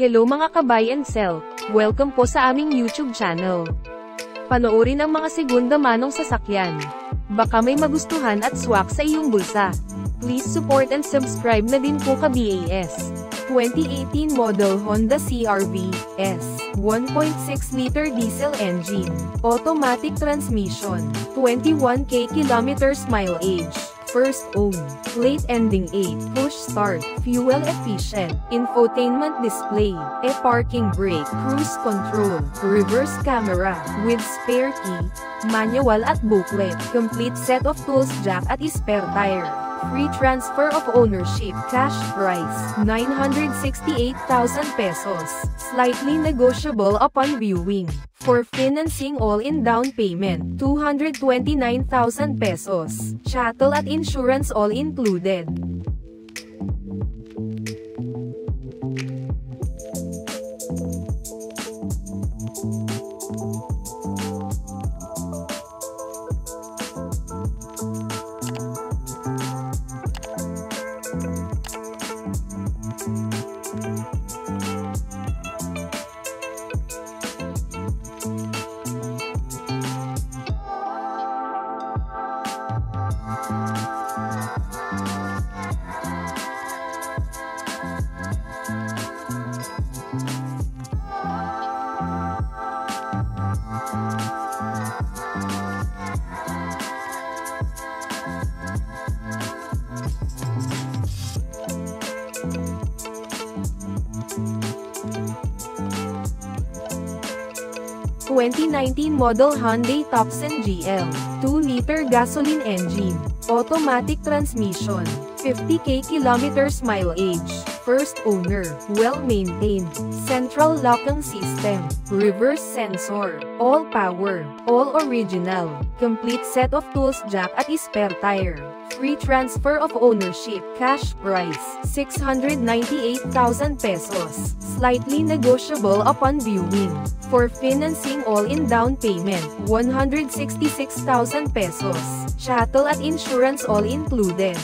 Hello mga ka-buy and sell, welcome po sa aming YouTube channel. Panoorin ang mga segunda manong sasakyan. Baka may magustuhan at swak sa iyong bulsa. Please support and subscribe na din po ka-BAS. 2018 model Honda CR-V S, 1.6-liter diesel engine, automatic transmission, 21k kilometers mileage. First owned, late ending 8, push start, fuel efficient, infotainment display, parking brake, cruise control, reverse camera, with spare key, manual at booklet, complete set of tools jack at spare tire. Free transfer of ownership, cash price, 968,000 pesos, slightly negotiable upon viewing. For financing all-in down payment, 229,000 pesos, chattel at insurance all included. (2019 model Hyundai Tucson GL, 2-liter gasoline engine, automatic transmission, 50k kilometers mileage, first owner, well-maintained, central locking system, reverse sensor, all power, all original, complete set of tools jack at spare tire, free transfer of ownership, cash price, 698,000 pesos, slightly negotiable upon viewing. For financing all-in down payment, 166,000 pesos, chattel at insurance all included.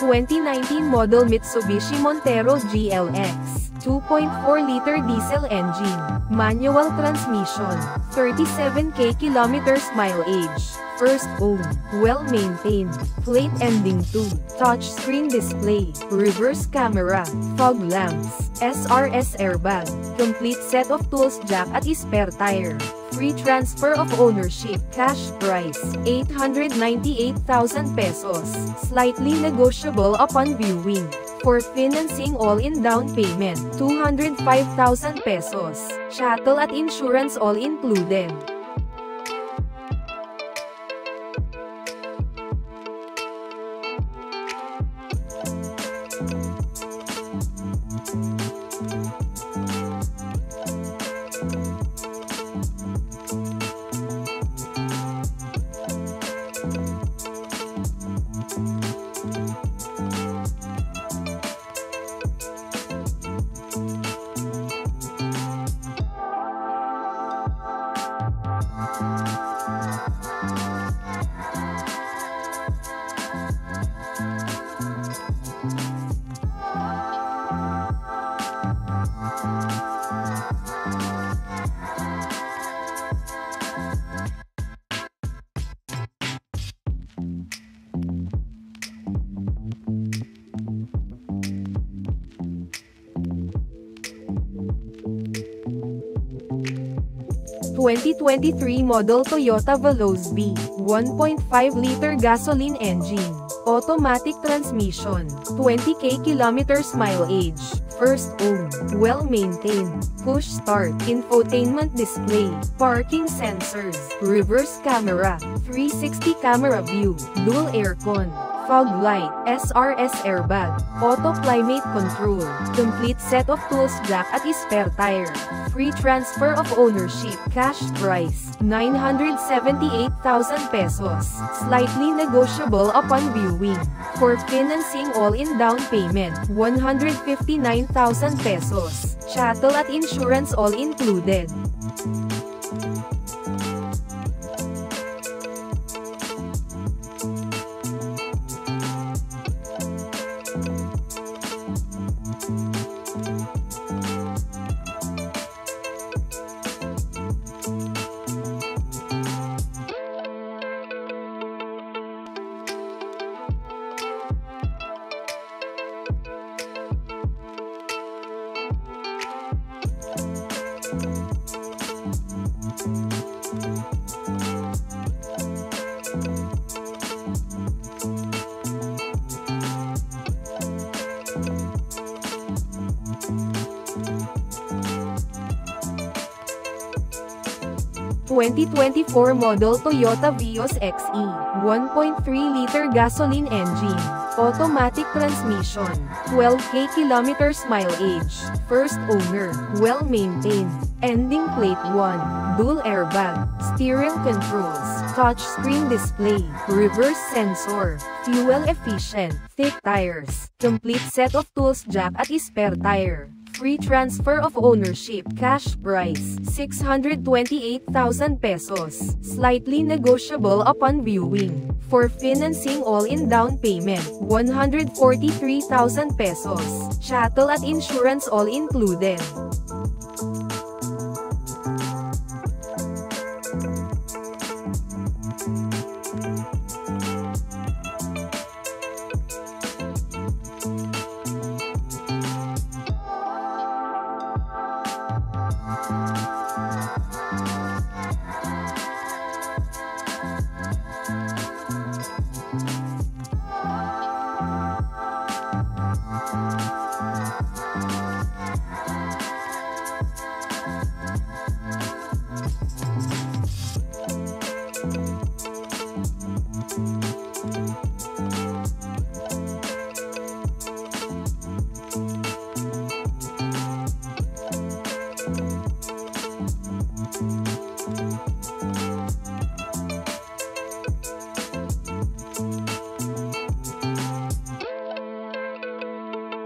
(2019 model Mitsubishi Montero GLX, 2.4-liter diesel engine, manual transmission, 37k kilometers mileage, first owned, well-maintained, plate ending 2, touchscreen display, reverse camera, fog lamps, SRS airbag, complete set of tools jack at spare tire. Free transfer of ownership, cash price, 898,000 pesos, slightly negotiable upon viewing. For financing all-in down payment, 205,000 pesos, chattel at insurance all included. 2023 model Toyota Veloz V, 1.5-liter gasoline engine, automatic transmission, 20k kilometers mileage, first owned, well-maintained, push start, infotainment display, parking sensors, reverse camera, 360 camera view, dual aircon, fog light, SRS airbag, auto climate control, complete set of tools jack at spare tire, free transfer of ownership, cash price, 978,000 pesos, slightly negotiable upon viewing, for financing all-in down payment, 159,000 pesos, chattel at insurance all included. (2024 model Toyota Vios XE, 1.3-liter gasoline engine, automatic transmission, 12k kilometers mileage, first owner, well-maintained, ending plate 1, dual airbag, steering controls, touchscreen display, reverse sensor, fuel efficient, thick tires, complete set of tools jack at spare tire, free transfer of ownership, cash price, 628,000 pesos, slightly negotiable upon viewing, for financing all-in down payment, 143,000 pesos, chattel at insurance all included.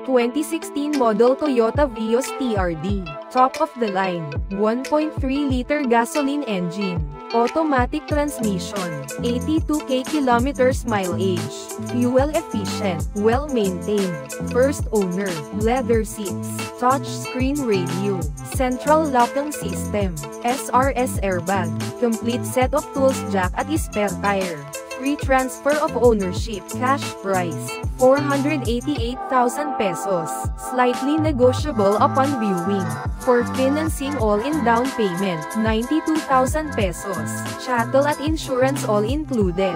(2016 model Toyota Vios TRD, top of the line, 1.3-liter gasoline engine, automatic transmission, 82k kilometers mileage, fuel efficient, well-maintained, first owner, leather seats, touchscreen radio, central locking system, SRS airbag, complete set of tools jack at spare tire, free transfer of ownership, cash price, 488,000 pesos, slightly negotiable upon viewing, for financing all-in down payment, 92,000 pesos, chattel at insurance all included.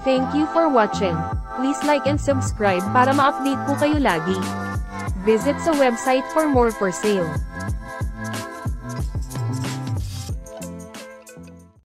Thank you for watching. Please like and subscribe para ma-update po kayo lagi. Visit sa website for more for sale.